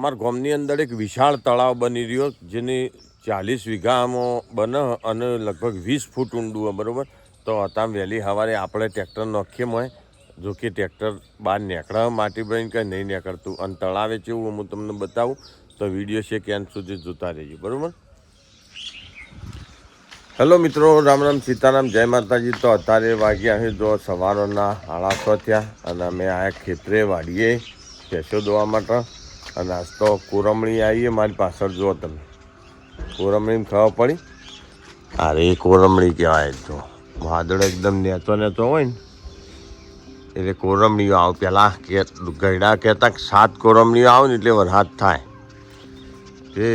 અમારા ગામની અંદર એક વિશાળ તળાવ બની રહ્યો જેની 40 વીઘામાં બને અને લગભગ 20 ફૂટ ઊંડું બરાબર. તો અત્યારે વહેલી સવારે આપણે ટ્રેક્ટર નાખીએ હોય, જો કે ટ્રેક્ટર બહાર નીકળે માટી ભરીને કંઈ નહીં નીકળતું. અને તળાવે કેવું હું તમને બતાવું તો વિડીયો છે ક્યાં સુધી જોતા રહીએ બરાબર. હેલો મિત્રો, રામ રામ સીતારામ, જય માતાજી. તો અત્યારે વાગ્યા છે જો સવારના 6:30 થયા અને અમે આ ખેતરે વાડીએ ભેંસો દોવા માટે. અને આજ તો કોરમણી આવીએ મારી પાછળ જુઓ તમે, કોરમણીને ખબર પડી. અરે કોરમણી કહેવાય. જો વાદળ એકદમ નેચો નેચો હોય ને એટલે કોરમણીઓ આવે. પહેલાં ગયડા કહેતા 7 કોરમણીઓ આવે ને એટલે વરસાદ થાય. તે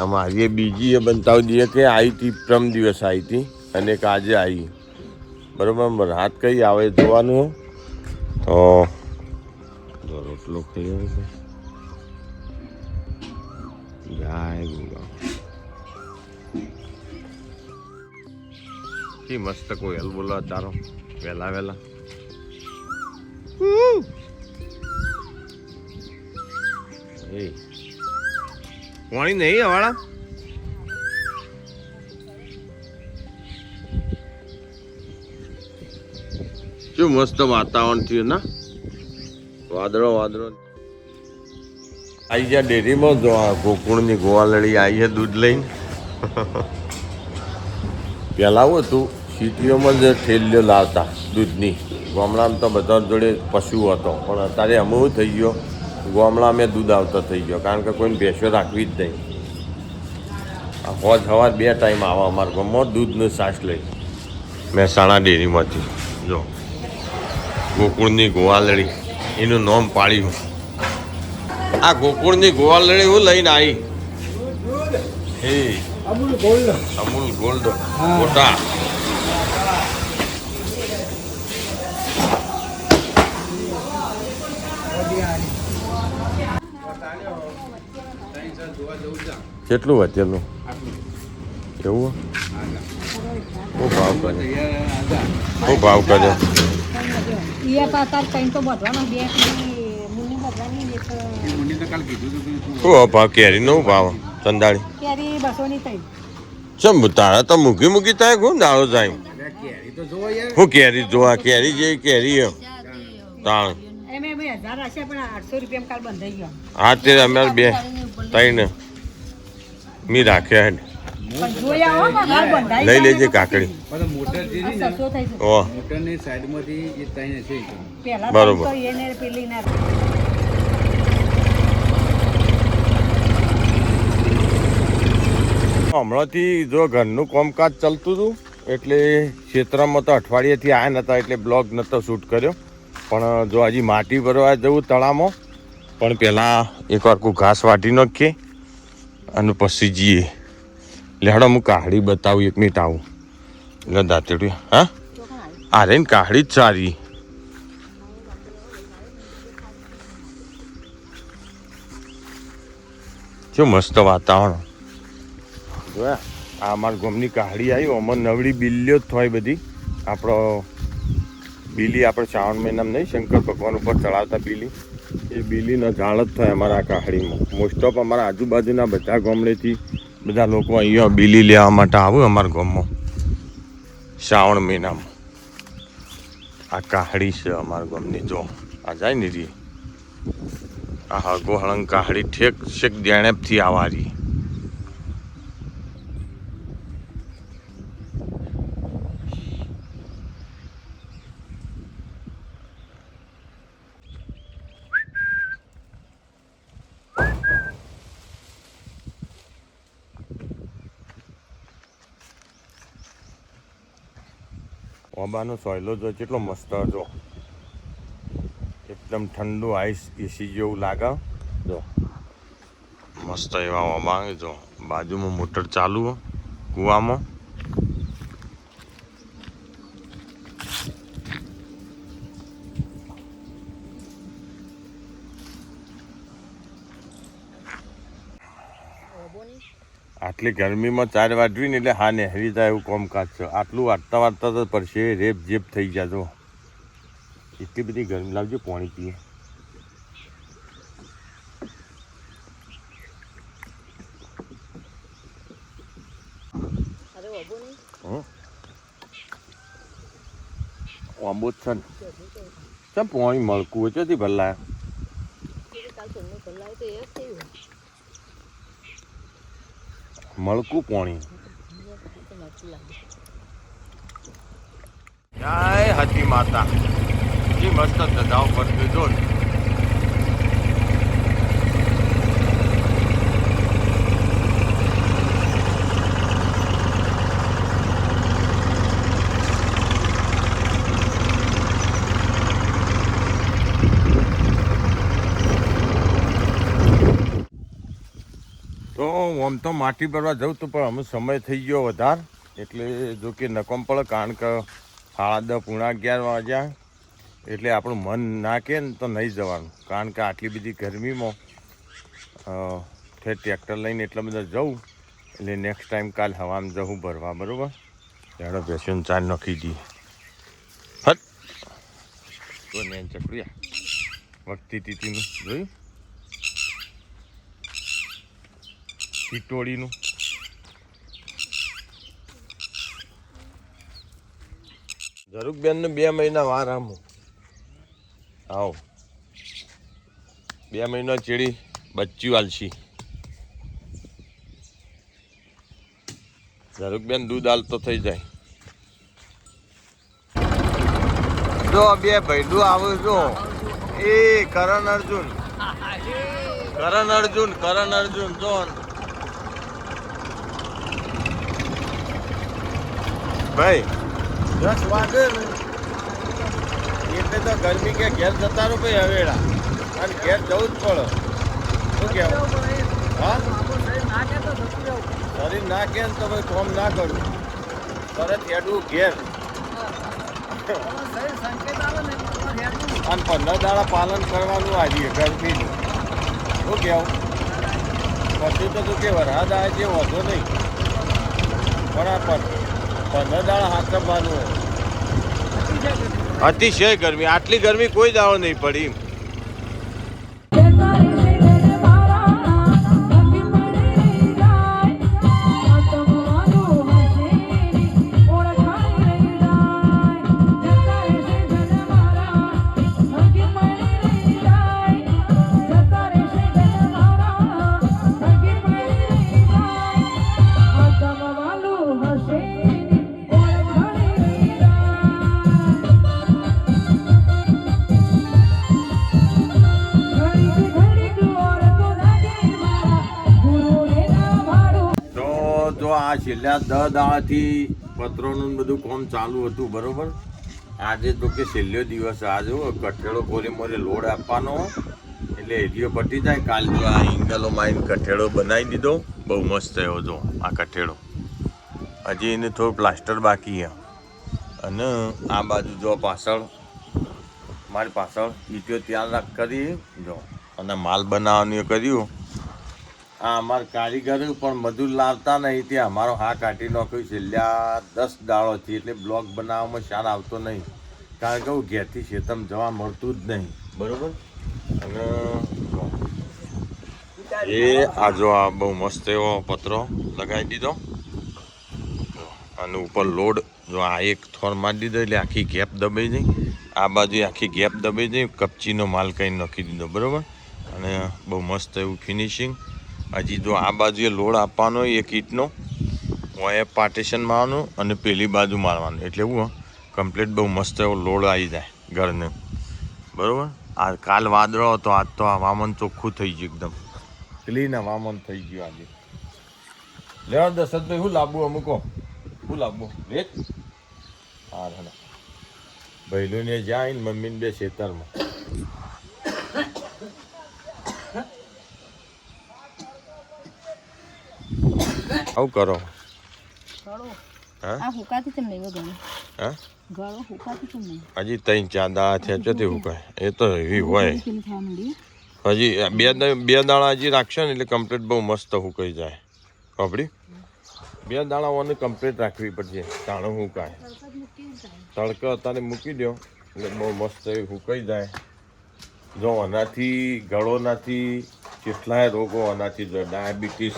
અમારી બીજી એ બતાવી દઈએ કે આવી હતી, પ્રમ દિવસ આવી હતી અને એક આજે આવી બરાબર. વરસાદ કઈ આવે જોવાનું. તો રોટલો ખાઈ જાય કે મસ્ત કોયલ બોલો તારો વહેલા વહેલા. એ પાણી નહીં હવાળા. શું મસ્ત વાતાવરણ થયું ના, વાદળો વાદળો. આવી ગયા ડેરીમાં જો આ ગોકુળની ગોવાલડી આવી છે દૂધ લઈને. પહેલાં આવું હતું સિટીઓમાં જ થેલીઓ લાવતા દૂધની. ગામડામાં તો બધા જોડે પશુ હતો, પણ અત્યારે અમે શું થઈ ગયો, ગામડામાં દૂધ આવતો થઈ ગયો. કારણ કે કોઈને ભેંસો રાખવી જ નહીં. હોજ સવાર 2 ટાઈમ આવે અમારા ગામમાં દૂધનું છાશ લઈ મહેસાણા ડેરીમાંથી. જો ગોકુળની ગોવાલડી એનું નામ પાડ્યું. આ ગોકુળની ગોવાલડી હું લઈને આવી. એ અમૂલ ગોલ્ડ મોટા. કેટલું વચ્ચેનું એવું? શું ભાવ કરે? શું ભાવ કરે? શું ભાવ કેરીનો ભાવ? ચંદાળી ચમ તારા તો મૂકી થાય કોણ દાળો જાય. હું કેરી જોવા કેરી જે કેરી તાણ. હા તે અમે 2 3 મી રાખ્યા હે. લઈ લેજે કાકડી. બરોબર. હમણાંથી જો ઘરનું કામકાજ ચાલતું હતું એટલે ક્ષેત્રમાં તો અઠવાડિયેથી આવ્યા નહોતા એટલે બ્લોગ નહોતો શૂટ કર્યો. પણ જો હજી માટી ભરવા જવું તળાવમાં, પણ પહેલાં એકવાર કોઈ ઘાસ વાટી નાખીએ અને પછી જઈએ. લેહડો હું કાહડી બતાવું, 1 મિનિટ આવું. એટલે દાંતેડું હા આ રે ને કાહડી જ સારી. શું મસ્ત વાતાવરણ જોયા. આ અમારા ગામની કાહડી આવી. આમાં નવડી બિલ્લીઓ જ થાય બધી. આપણો બીલી આપણે શ્રાવણ મહિનામાં નહીં શંકર ભગવાન ઉપર ચડાવતા બીલી, એ બીલીના ઝાડ જ થાય અમારા આ કાહડીમાં. મોસ્ટ ઓફ અમારા આજુબાજુના બધા ગામડેથી બધા લોકો અહીંયા બીલી લેવા માટે આવે અમારા ગામમાં શ્રાવણ મહિનામાં. આ કાહડી છે અમારા ગામની. જો આ જાય ને રી આ હળગો હળંગ કાહડી ઠેક શેક દેણેપથી આવા રહી. ઓબાનો સોયલો જો કેટલો મસ્ત જો, એકદમ ઠંડુ આઈસ એસી જેવું લાગે. જો મસ્ત એવા ઓબા. જો બાજુમાં મોટર ચાલુ કૂવામાં. આટલી ગરમીમાં 4 વાગવી ને એટલે હા નહેરી જાય એવું કામકાજ છે. આટલું વાટતા વાટતા તો પડશે રેપ જેપ થઈ જાય. જો એટલી બધી ગરમી લાવજો, પાણી પીએ. આંબો જ છે ને ચમ પાણી મળકું હોય ચોથી ભરલા મળકું પાણી જય હતી માતા જે મસ્ત ધજાઓ કરતી જો તો આમ તો માટી ભરવા જવું તો પણ અમુક સમય થઈ ગયો વધારે એટલે જો કે નકોમ પડે કારણ કે 10:30 પૂણા 11 વાગ્યા એટલે આપણું મન ના કે ને તો નહીં જવાનું કારણ કે આટલી બધી ગરમીમાં ટ્રેક્ટર લઈને એટલા બધા જવું એટલે નેક્સ્ટ ટાઈમ કાલ હવામાં જવું ભરવા બરાબર ત્યારે બેસીને ચાલ નાખી દઈએ હટ તો ને ચકડ્યા વખતી તીતીનું જોયું ટીટોળીનું ઝરૂકબેનને 2 મહિના વાર આમ આવો 2 મહિના ચેડી બચ્ચું આલશી ઝરૂકબેન દૂધ આલતો થઈ જાય જો 2 ભૈડું આવે જો એ કરણ અર્જુન જો ભાઈ 10 વાગે ને એટલે તો ગરમી કે ઘેર જતા રહો ભાઈ હવેડા અને ઘેર જવું જ પડે શું કહેવું હા શરીર ના કે ને તો ભાઈ કોમ ના કરવું તરત હેડવું ઘેર અને 15 દાડા પાલન કરવાનું આજે ગરમીનું શું કહેવું પછી તો તું કે વરસાદ આવે છે વધો નહીં બરાબર 15 દાડા હાથવાનું હોય અતિશય ગરમી આટલી ગરમી કોઈ દાડો નહીં પડી આ છેલ્લા 10 દાડાથી પત્રોનું બધું કામ ચાલુ હતું બરોબર આજે તો કે છેલ્લો દિવસ આજે કઠેડો કોરે મોરે લોડ આપવાનો એટલે એરિયો પટી જાય કાલ જો આ એંગલો માઇન કઠેડો બનાવી દીધો બહુ મસ્ત થયો જો આ કઠેડો હજી એને થોડું પ્લાસ્ટર બાકી છે અને આ બાજુ જો પાછળ મારી પાછળ ઈટીઓ ત્યાં કરી જો અને માલ બનાવવાનું કર્યું આ અમારા કારીગર પણ મજૂર લાવતા નહીં તે અમારો હા કાઢી નાખ્યું છેલ્લા 10 દાડોથી એટલે બ્લોક બનાવવામાં શાન આવતો નહીં કારણ કે ઘેરથી ખેતમ જવા મળતું જ નહીં બરાબર અને એ આ જો આ બહુ મસ્ત એવો પતરો લગાવી દીધો અને ઉપર લોડ જો આ એક થોર મારી દીધો એટલે આખી ગેપ દબાઈ જાય આ બાજુ આખી ગેપ દબાઈ જાય કપચીનો માલ કંઈ નાખી દીધો બરાબર અને બહુ મસ્ત એવું ફિનિશિંગ હજી જો આ બાજુએ લોડ આપવાનો એક ઈંટનો એ પાર્ટીશન મારવાનું અને પેલી બાજુ મારવાનું એટલે એવું કમ્પ્લીટ બહુ મસ્ત એવો લોડ આવી જાય ઘરને બરાબર આ કાલ વાદળો હતો આજ તો આ વામન ચોખ્ખું થઈ ગયું એકદમ ક્લીન વામન થઈ ગયું આજે લેવા દશરથભાઈ શું લાવવું અમુકો શું લાવવું રેત હા હા ભાઈલોને જાય ને મમ્મીને 2 ખેતરમાં આવું કરો હજી 3-4 દાડા થયા ચોથી હુકાય એ તો એવી હોય હજી 2 દાડા હજી રાખશો ને એટલે કમ્પ્લીટ બહુ મસ્ત હુકાઈ જાય ખબરી 2 દાડા કમ્પ્લીટ રાખવી પડશે તાણું હુકાય તડકો અત્યારે મૂકી દો એટલે બહુ મસ્ત એવી હુકાઈ જાય જો આનાથી ગળોનાથી કેટલાય રોગો આનાથી જો ડાયાબિટીસ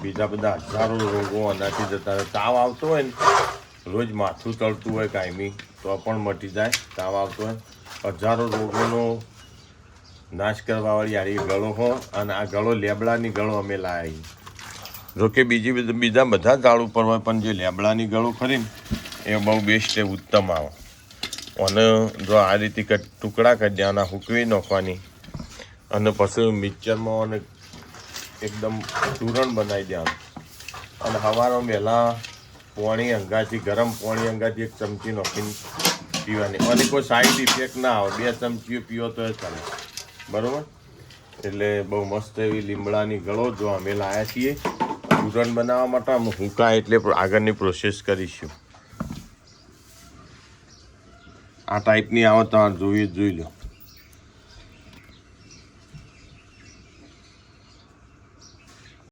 બીજા બધા હજારો રોગો આનાથી જતા રહે. તાવ આવતો હોય ને, રોજ માથું તળતું હોય કાયમી, તો પણ મટી જાય. તાવ આવતો હોય, હજારો રોગોનો નાશ કરવાવાળી આ ગળો હો. અને આ ગળો લેબડાની ગળો અમે લાવી. જોકે બીજા બધા ઝાડ ઉપર હોય, પણ જે લેબડાની ગળો ખરી ને એ બહુ બેસ્ટ છે, ઉત્તમ આવે. અને જો આ રીતે ટુકડા કરી દેવાના, સૂકવી નાખવાની, અને પછી મિક્સરમાં અને એકદમ ચૂરણ બનાવી દેવાનું. અને સવારમાં વહેલા પાણી અંગાથી, ગરમ પાણી અંગાથી 1 ચમચી નાખીને પીવાની. અને કોઈ સાઈડ ઇફેક્ટ ના આવે. 2 ચમચીઓ પીવો તો એ ચાલે, બરાબર. એટલે બહુ મસ્ત એવી લીમડાની ગળો જો અમે લાવ્યા છીએ ચૂરણ બનાવવા માટે. અમે હુંકાય એટલે આગળની પ્રોસેસ કરીશું. આ ટાઈપની આવે તો જોઈ લો.